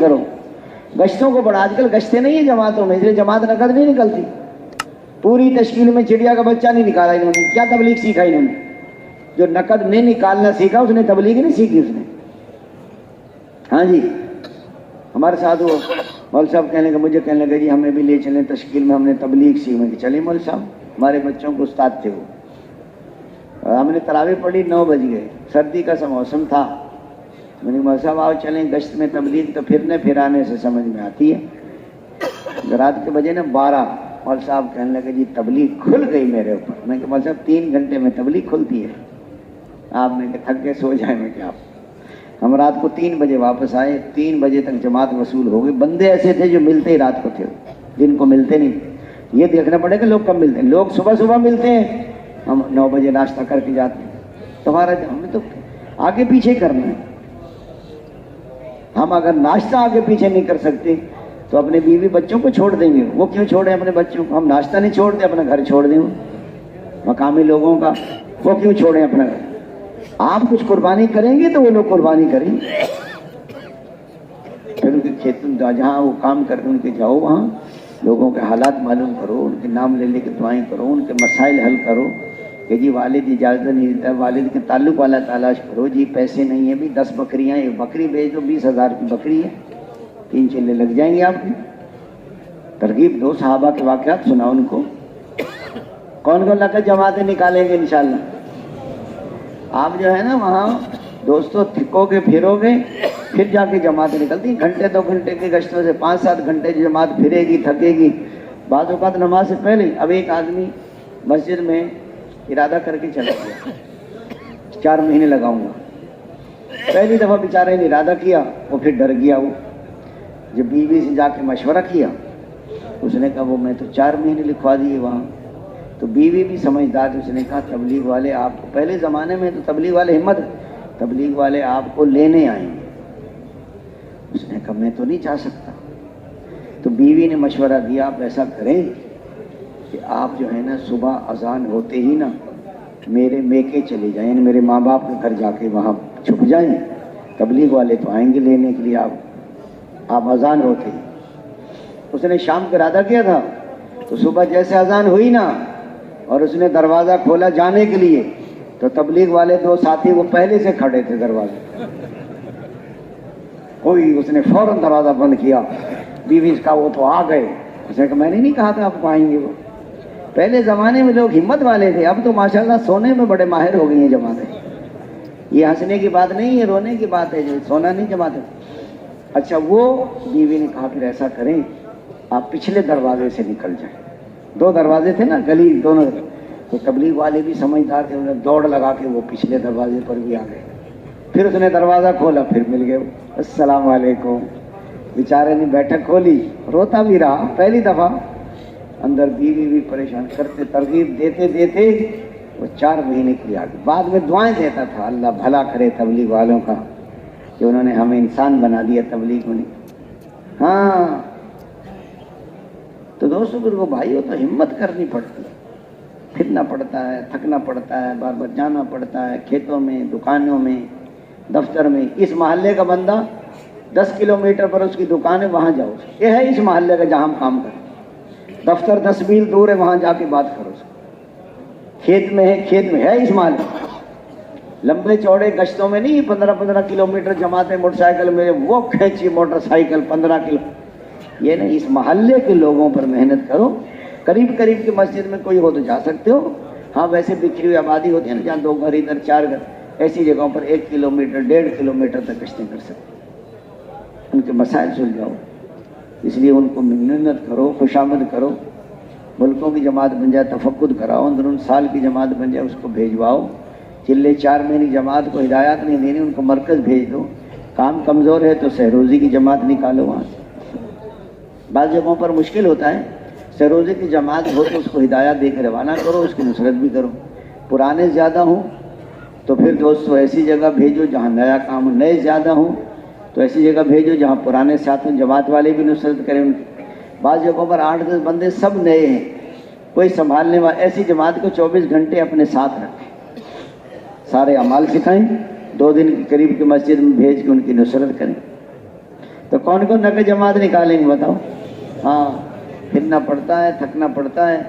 کرو. گشتوں کو بڑھا, آج کل گشتیں نہیں ہیں جماعتوں میں, اسلیے جماعت نقد نہیں نکلتی. پوری تشکیل میں چڑیا کا بچہ نہیں نکالا انہوں نے. کیا تبلیغ سیکھا انہوں نے؟ جو نقد نہیں نکالنا سیکھا اس نے تبلیغ نہیں سیکھی اس نے. ہاں جی, ہمارے ساتھ وہ مول صاحب کہنے لگے, مجھے کہنے لگے جی ہمیں بھی لے چلیں تشکیل میں, ہم نے تبلیغ سیکھی. میں کہ چلیں مول صاحب, ہمارے بچوں کو استاد تھے وہ. ہم نے تراویح پڑھی, 9 بج گئے, سردی کا سا موسم تھا. میں نے کہا مول صاحب آؤ چلیں گشت میں تبلیغ تو پھرنے پھرانے سے سمجھ میں آتی ہے. رات کے بجے نا 12, مول صاحب کہنے لگے جی تبلیغ کھل گئی میرے اوپر. میں کہ مول صاحب 3 گھنٹے میں تبلیغ کھلتی ہے, آپ نے کہ تھک کے سو جائیں. میں کہ آپ, ہم رات کو 3 بجے واپس آئے, 3 بجے تک جماعت وصول ہو گئی. بندے ایسے تھے جو ملتے ہی رات کو تھے, دن کو ملتے نہیں. یہ دیکھنا پڑے گا لوگ کب ملتے ہیں. لوگ صبح صبح ملتے ہیں, ہم 9 بجے ناشتہ کر کے جاتے ہیں. تمہارا ہمیں تو آگے پیچھے کرنا ہے. ہم اگر ناشتہ آگے پیچھے نہیں کر سکتے تو اپنے بیوی بچوں کو چھوڑ دیں گے. وہ کیوں چھوڑیں اپنے بچوں کو؟ ہم ناشتہ نہیں چھوڑتے, اپنا گھر چھوڑ دیں. مقامی لوگوں کا وہ کیوں چھوڑیں اپنا گھر؟ آپ کچھ قربانی کریں گے تو وہ لوگ قربانی کریں گے. پھر ان کے کھیت جہاں وہ کام کرتے ان کے جاؤ, وہاں لوگوں کے حالات معلوم کرو, ان کے نام لے لے کے دعائیں کرو, ان کے مسائل حل کرو. کہ جی والد اجازت نہیں دیتا, والد کے تعلق والا تلاش کرو. جی پیسے نہیں ہیں بھی 10 بکریاں, ایک بکری بیچ دو, 20,000 کی بکری ہے, 3 چلے لگ جائیں گے آپ کی. ترغیب دو, صحابہ کے واقعات سناؤ ان کو. کون کون لگا جماعتیں نکالیں گے انشاءاللہ. آپ جو ہے نا وہاں دوستوں تھکو گے پھرو گے, پھر جا کے جماعتیں نکلتی. گھنٹے 2 گھنٹے کی گشتوں سے 5-7 گھنٹے جماعت پھرے گی, تھکے گی. بعض اوقات نماز سے پہلے. اب ایک آدمی مسجد میں ارادہ کر کے چلا گیا, 4 مہینے لگاؤں گا. پہلی دفعہ بیچارے نے ارادہ کیا, وہ پھر ڈر گیا. وہ جب بیوی سے جا کے مشورہ کیا, اس نے کہا وہ میں تو 4 مہینے لکھوا دیے وہاں. تو بیوی بھی سمجھدار, اس نے کہا تبلیغ والے آپ کو, پہلے زمانے میں تو تبلیغ والے ہمت, تبلیغ والے آپ کو لینے آئیں گے. اس نے کہا میں تو نہیں جا سکتا. تو بیوی نے مشورہ دیا, آپ ایسا کریں کہ آپ جو ہے نا صبح اذان ہوتے ہی نا میرے میکے چلے جائیں, یعنی میرے ماں باپ کے گھر جا کے وہاں چھپ جائیں. تبلیغ والے تو آئیں گے لینے کے لیے, آپ اذان ہوتے ہی. اس نے شام کا ارادہ کیا تھا, تو صبح جیسے اذان ہوئی نا اور اس نے دروازہ کھولا جانے کے لیے, تو تبلیغ والے 2 ساتھی وہ پہلے سے کھڑے تھے دروازے. کوئی اس نے فوراً دروازہ بند کیا. بیوی کا وہ تو آ گئے. اس نے کہا میں نے نہیں کہا تھا آپ کو آئیں گے. وہ پہلے زمانے میں لوگ ہمت والے تھے, اب تو ماشاءاللہ سونے میں بڑے ماہر ہو گئی ہیں جماعتیں. یہ ہنسنے کی بات نہیں, یہ رونے کی بات ہے, جو سونا نہیں جماعتیں. اچھا, وہ بیوی نے کہا پھر ایسا کریں آپ پچھلے دروازے سے نکل جائیں. 2 دروازے تھے نا گلی دونوں. تو تبلیغ والے بھی سمجھدار تھے, انہوں نے دوڑ لگا کے وہ پچھلے دروازے پر بھی آ گئے. پھر اس نے دروازہ کھولا, پھر مل گئے. السلام علیکم. بیچارے نے بیٹھک کھولی, روتا بھی رہا پہلی دفعہ. اندر بیوی بھی پریشان کرتے, ترغیب دیتے دیتے وہ 4 مہینے کے لیے آ گئے. بعد میں دعائیں دیتا تھا, اللہ بھلا کرے تبلیغ والوں کا کہ انہوں نے ہمیں انسان بنا دیا تبلیغ نے. ہاں تو دوستوں پھر وہ بھائیوں تو ہمت کرنی پڑتی ہے, پھرنا پڑتا ہے, تھکنا پڑتا ہے, بار بار جانا پڑتا ہے, کھیتوں میں, دکانوں میں, دفتر میں. اس محلے کا بندہ 10 کلومیٹر پر اس کی دکان ہے, وہاں جاؤ. یہ ہے اس محلے کا جہاں ہم کام کریں. دفتر 10 میل دور ہے, وہاں جا کے بات کرو. کھیت میں ہے, کھیت میں ہے اس محلے. لمبے چوڑے گشتوں میں نہیں, 15 کلومیٹر جماعتیں موٹر سائیکل میں, وہ کھینچی موٹر سائیکل 15 کلو. یہ نہیں, اس محلے کے لوگوں پر محنت کرو. قریب قریب کی مسجد میں کوئی ہو تو جا سکتے ہو. ہاں ویسے بکھری ہوئی آبادی ہوتی ہے نا, جہاں 2 گھر ادھر 4 گھر, ایسی جگہوں پر 1 کلومیٹر 1.5 کلومیٹر تک گشتیں کر سکتے. ان کے مسائل سلجھاؤ. اس لیے ان کو منت کرو, خوشامد کرو. ملکوں کی جماعت بن جائے, تفقد کراؤ. اندرون سال کی جماعت بن جائے, اس کو بھیجواؤ. چلے 4 مہینے جماعت کو ہدایات نہیں دینی, ان کو مرکز بھیج دو. کام کمزور ہے تو سہروزی کی جماعت نکالو وہاں سے. بعض جگہوں پر مشکل ہوتا ہے, سہروزی کی جماعت ہو تو اس کو ہدایات دے کے روانہ کرو, اس کی نصرت بھی کرو. پرانے زیادہ ہوں تو پھر دوستو ایسی جگہ بھیجو جہاں نیا کام ہو. نئے زیادہ ہوں تو ایسی جگہ بھیجو جہاں پرانے ساتھوں جماعت والے بھی نصرت کریں ان کی. بعض جگہوں پر 8-10 بندے سب نئے ہیں, کوئی سنبھالنے والا, ایسی جماعت کو 24 گھنٹے اپنے ساتھ رکھیں, سارے اعمال سکھائیں. 2 دن کے قریب کی مسجد میں بھیج کے ان کی نصرت کریں. تو کون کون نقل جماعت نکالیں گے بتاؤ؟ ہاں، پھرنا پڑتا ہے، تھکنا پڑتا ہے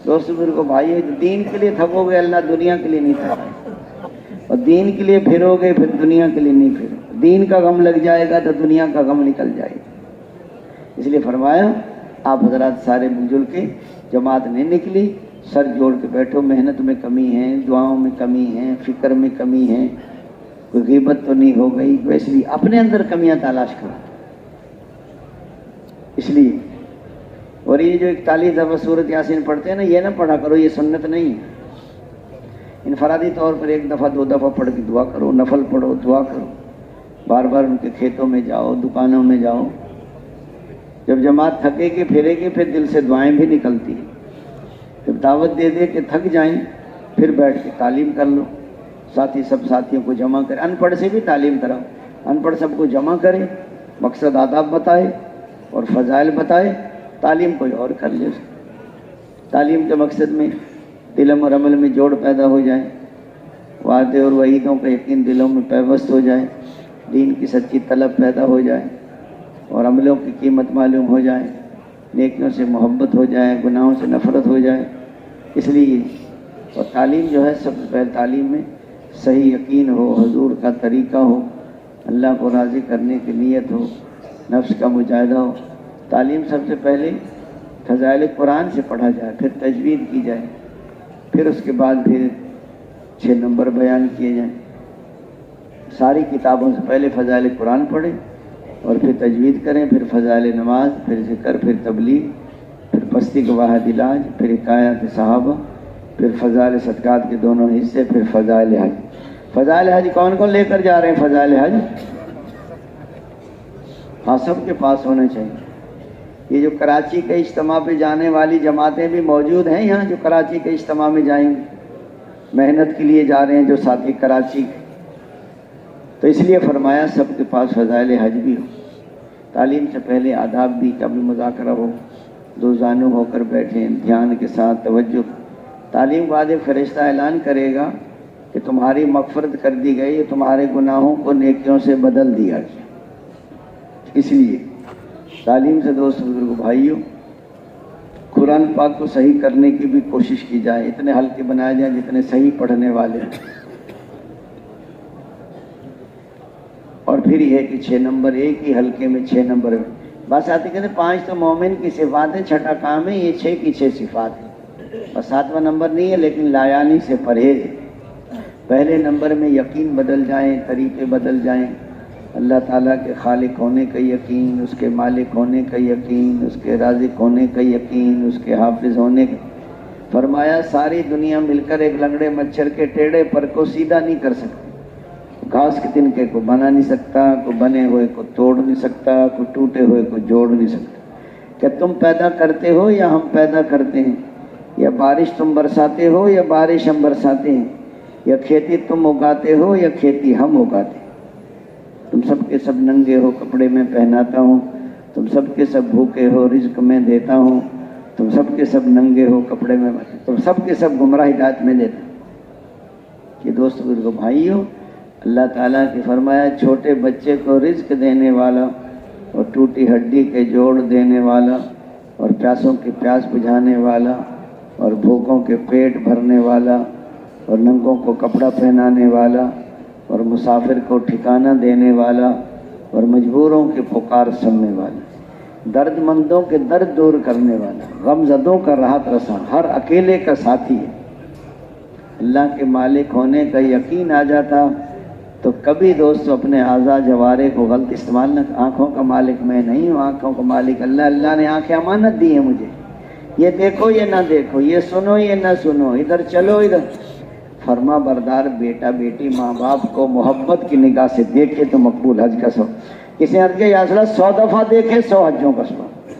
دوست میرے کو بھائی، دین کے لیے تھکو گے، اللہ دنیا کے لیے نہیں تھکا، اور دین کے لیے پھرو گے پھر دنیا کے لیے نہیں پھرو، دین کا غم لگ جائے گا تو دنیا کا غم نکل جائے گا۔ اس لیے فرمایا آپ حضرات سارے مل جل کے، جماعت نہیں نکلی، سر جوڑ کے بیٹھو، محنت میں کمی ہے، دعاؤں میں کمی ہے، فکر میں کمی ہے، کوئی غیبت تو نہیں ہو گئی، تو اس لیے اپنے اندر کمیاں تلاش کرو۔ اس لیے اور یہ جو 41 دفعہ سورۃ یاسین پڑھتے ہیں نا، یہ نہ پڑھا کرو، یہ سنت نہیں ہے۔ انفرادی طور پر 1 دفعہ 2 دفعہ پڑھ کے دعا کرو، نفل پڑھو، دعا کرو، بار بار ان کے کھیتوں میں جاؤ، دکانوں میں جاؤ۔ جب جماعت تھکے گی پھرے گی پھر دل سے دعائیں بھی نکلتی ہیں۔ جب دعوت دے دے کہ تھک جائیں پھر بیٹھ کے تعلیم کر لو، ساتھی سب ساتھیوں کو جمع کرے، ان پڑھ سے بھی تعلیم کراؤ، ان پڑھ سب کو جمع کرے، مقصد آداب بتائے اور فضائل بتائے، تعلیم کوئی اور کر لے۔ تعلیم کے مقصد میں علم اور عمل میں جوڑ پیدا ہو جائے، وعدے اور وعیدوں کا یقین دلوں میں پیوست ہو جائے، دین کی سچی طلب پیدا ہو جائے اور عملوں کی قیمت معلوم ہو جائے، نیکیوں سے محبت ہو جائے، گناہوں سے نفرت ہو جائے۔ اس لیے اور تعلیم جو ہے سب سے پہلے تعلیم میں صحیح یقین ہو، حضور کا طریقہ ہو، اللہ کو راضی کرنے کی نیت ہو، نفس کا مجاہدہ ہو۔ تعلیم سب سے پہلے فضائل قرآن سے پڑھا جائے، پھر تجوید کی جائے، پھر اس کے بعد پھر 6 نمبر بیان کیے جائیں۔ ساری کتابوں سے پہلے فضائل قرآن پڑھیں اور پھر تجوید کریں، پھر فضائل نماز، پھر ذکر، پھر تبلیغ، پھر پستی کا واحد علاج، پھر حکایات صحابہ، پھر فضائل صدقات کے دونوں حصے، پھر فضائل حج۔ فضائل حج کون کون لے کر جا رہے ہیں؟ فضائل حج ہاں سب کے پاس ہونے چاہیے۔ یہ جو کراچی کے اجتماع پہ جانے والی جماعتیں بھی موجود ہیں یہاں، جو کراچی کے اجتماع میں جائیں گے، محنت کے لیے جا رہے ہیں جو ساتھی کراچی کے، تو اس لیے فرمایا سب کے پاس فضائل حج بھی ہو۔ تعلیم سے پہلے آداب بھی کا بھی مذاکرہ ہو، دو زانو ہو کر بیٹھیں، دھیان کے ساتھ توجہ۔ تعلیم کے بعد ایک فرشتہ اعلان کرے گا کہ تمہاری مغفرت کر دی گئی، تمہارے گناہوں کو نیکیوں سے بدل دیا گیا۔ اس لیے تعلیم سے دوست بزرگ بھائیوں، قرآن پاک کو صحیح کرنے کی بھی کوشش کی جائے، اتنے حلقے بنائے جائیں جتنے صحیح پڑھنے والے ہیں۔ اور پھر یہ کہ 6 نمبر ایک ہی حلقے میں 6 نمبر بس آتے کہتے 5 تو مومن کی صفات ہیں، 6ٹھا کام ہے، یہ 6 کی 6 صفات ہیں، بس 7واں نمبر نہیں ہے لیکن لایانی سے پرہیز ہے۔ پہلے نمبر میں یقین بدل جائیں، طریقے بدل جائیں، اللہ تعالیٰ کے خالق ہونے کا یقین، اس کے مالک ہونے کا یقین، اس کے رازق ہونے کا یقین، اس کے حافظ ہونے کا۔ فرمایا ساری دنیا مل کر ایک لنگڑے مچھر کے ٹیڑھے پر کو سیدھا نہیں کر سکتی، گھاس کے تنکے کو بنا نہیں سکتا، کوئی بنے ہوئے کو توڑ نہیں سکتا، کوئی ٹوٹے ہوئے کو جوڑ نہیں سکتا۔ کیا تم پیدا کرتے ہو یا ہم پیدا کرتے ہیں؟ یا بارش تم برساتے ہو یا بارش ہم برساتے ہیں؟ یا کھیتی تم اگاتے ہو یا کھیتی ہم اگاتے ہیں؟ تم سب کے سب ننگے ہو کپڑے میں پہناتا ہوں، تم سب کے سب بھوکے ہو رزق میں دیتا ہوں، تم سب کے سب ننگے ہو کپڑے میں، تم سب کے سب گمراہ ہدایت میں دیتا ہوں۔ کہ دوست بزرگو بھائیو، اللہ تعالیٰ کی فرمایا چھوٹے بچے کو رزق دینے والا اور ٹوٹی ہڈی کے جوڑ دینے والا اور پیاسوں کی پیاس بجھانے والا اور بھوکوں کے پیٹ بھرنے والا اور ننگوں کو کپڑا پہنانے والا اور مسافر کو ٹھکانہ دینے والا اور مجبوروں کی پکار سننے والا، درد مندوں کے درد دور کرنے والا، غم زدوں کا راحت رساں، ہر اکیلے کا ساتھی ہے۔ اللہ کے مالک ہونے کا یقین آ جاتا تو کبھی دوستو اپنے اعضاء جوارے کو غلط استعمال نہ۔ آنکھوں کا مالک میں نہیں ہوں، آنکھوں کا مالک اللہ۔ اللہ نے آنکھیں امانت دی ہیں مجھے، یہ دیکھو یہ نہ دیکھو، یہ سنو یہ نہ سنو، ادھر چلو ادھر۔ فرما بردار بیٹا بیٹی ماں باپ کو محبت کی نگاہ سے دیکھے تو مقبول حج کا ثواب۔ کسی حج کے یا رسول اللہ 100 دفعہ دیکھے 100 حجوں کا ثواب۔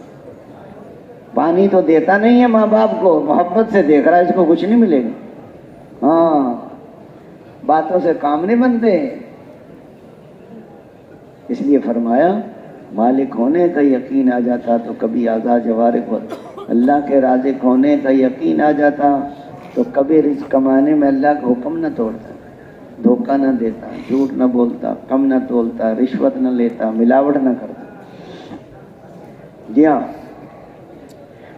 پانی تو دیتا نہیں ہے ماں باپ کو، محبت سے دیکھ رہا ہے، اس کو کچھ نہیں ملے گا۔ ہاں باتوں سے کام نہیں بنتے، اس لیے فرمایا مالک ہونے کا یقین آ جاتا تو کبھی اعضاء جوارح کو، اللہ کے رازق ہونے کا یقین آ جاتا تو کبھی رزق کمانے میں اللہ کا حکم نہ توڑتا، دھوکہ نہ دیتا، جھوٹ نہ بولتا، کم نہ تولتا، رشوت نہ لیتا، ملاوٹ نہ کرتا۔ جی ہاں،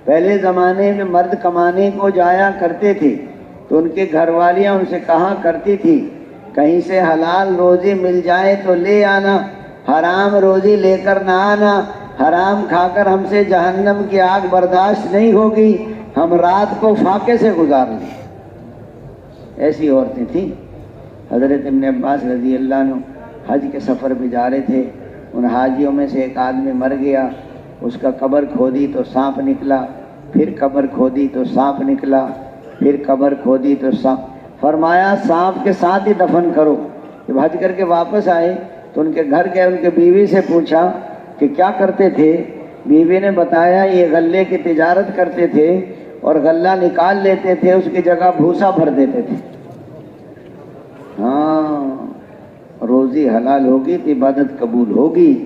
پہلے زمانے میں مرد کمانے کو جایا کرتے تھے تو ان کے گھر والیاں ان سے کہا کرتی تھی کہیں سے حلال روزی مل جائے تو لے آنا، حرام روزی لے کر نہ آنا، حرام کھا کر ہم سے جہنم کی آگ برداشت نہیں ہوگی، ہم رات کو فاقے سے گزار لیں۔ ایسی عورتیں تھیں۔ حضرت ابن عباس رضی اللہ عنہ حج کے سفر پہ جا رہے تھے، ان حاجیوں میں سے ایک آدمی مر گیا، اس کا قبر کھودی تو سانپ نکلا، پھر قبر کھودی تو سانپ نکلا، پھر قبر کھودی تو سانپ، فرمایا سانپ کے ساتھ ہی دفن کرو۔ جب حج کر کے واپس آئے تو ان کے گھر گئے، ان کے بیوی سے پوچھا کہ کیا کرتے تھے؟ بیوی نے بتایا یہ غلے کی تجارت کرتے تھے اور غلہ نکال لیتے تھے، اس کی جگہ بھوسا بھر دیتے تھے۔ ہاں، روزی حلال ہوگی تو عبادت قبول ہوگی۔